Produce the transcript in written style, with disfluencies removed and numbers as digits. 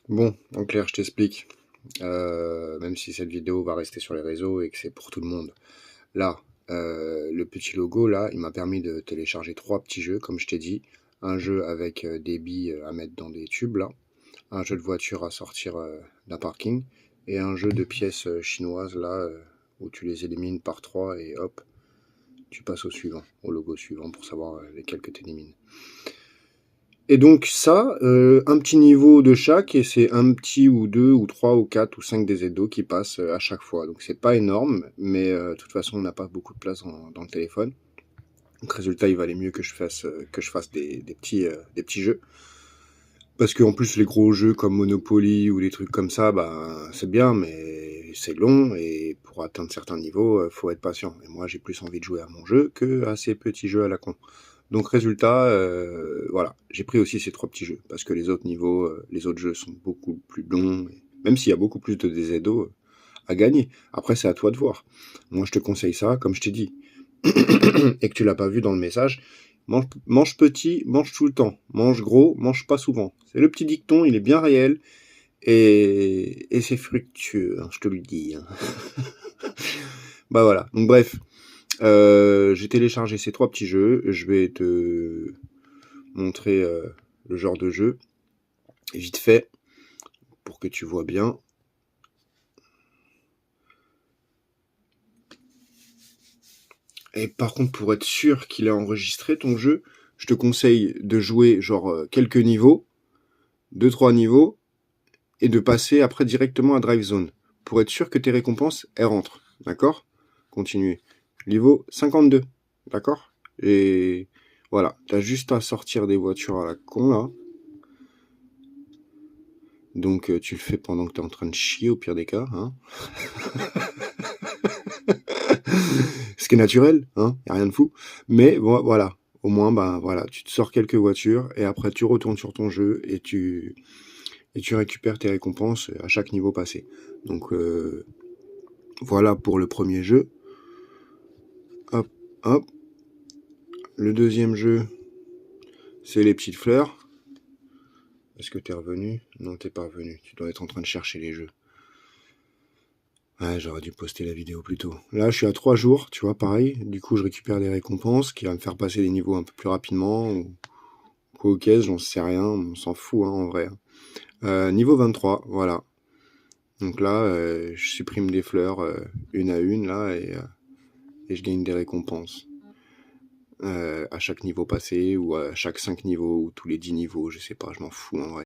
Bon, en clair, je t'explique. Même si cette vidéo va rester sur les réseaux et que c'est pour tout le monde. Là, le petit logo, là, il m'a permis de télécharger 3 petits jeux, comme je t'ai dit. Un jeu avec des billes à mettre dans des tubes, là. Un jeu de voiture à sortir d'un parking. Et un jeu de pièces chinoises, là, où tu les élimines par 3 et hop, tu passes au suivant, au logo suivant pour savoir lesquels que tu élimines. Et donc ça, un petit niveau de chaque, et c'est un petit ou deux ou trois ou quatre ou cinq des DZO qui passent à chaque fois. Donc c'est pas énorme, mais de toute façon on n'a pas beaucoup de place dans le téléphone. Donc résultat, il valait mieux que je fasse des petits jeux. Parce qu'en plus les gros jeux comme Monopoly ou des trucs comme ça, bah c'est bien, mais c'est long et pour atteindre certains niveaux, faut être patient. Et moi j'ai plus envie de jouer à mon jeu que à ces petits jeux à la con. Donc résultat, voilà, j'ai pris aussi ces 3 petits jeux, parce que les autres niveaux, les autres jeux sont beaucoup plus longs, même s'il y a beaucoup plus de DZO à gagner. Après, c'est à toi de voir. Moi, je te conseille ça, comme je t'ai dit, et que tu l'as pas vu dans le message, mange petit, mange tout le temps. Mange gros, mange pas souvent. C'est le petit dicton, il est bien réel, et c'est fructueux, hein, je te le dis. Hein. Bah voilà, donc bref, j'ai téléchargé ces 3 petits jeux, je vais te montrer le genre de jeu vite fait pour que tu vois bien. Et par contre, pour être sûr qu'il est enregistré ton jeu, je te conseille de jouer genre quelques niveaux, 2-3 niveaux, et de passer après directement à Drive Zone pour être sûr que tes récompenses elles rentrent. D'accord? Continuez. Niveau 52. D'accord? Et voilà, t'as juste à sortir des voitures à la con là. Donc tu le fais pendant que t'es en train de chier au pire des cas, hein. Ce qui est naturel, hein, y a rien de fou. Mais bon, voilà, au moins, bah voilà, tu te sors quelques voitures et après tu retournes sur ton jeu et tu récupères tes récompenses à chaque niveau passé. Donc voilà pour le premier jeu. Hop, hop. Le deuxième jeu, c'est les petites fleurs. Est-ce que t'es revenu? Non, t'es pas revenu. Tu dois être en train de chercher les jeux. Ouais, j'aurais dû poster la vidéo plus tôt. Là, je suis à 3 jours, tu vois, pareil. Du coup, je récupère des récompenses qui vont me faire passer des niveaux un peu plus rapidement. Ou quoi aux caisses, j'en sais rien. On s'en fout, hein, en vrai. Niveau 23, voilà. Donc là, je supprime des fleurs une à une, là, et je gagne des récompenses. À chaque niveau passé, ou à chaque 5 niveaux, ou tous les 10 niveaux, je sais pas, je m'en fous, en vrai.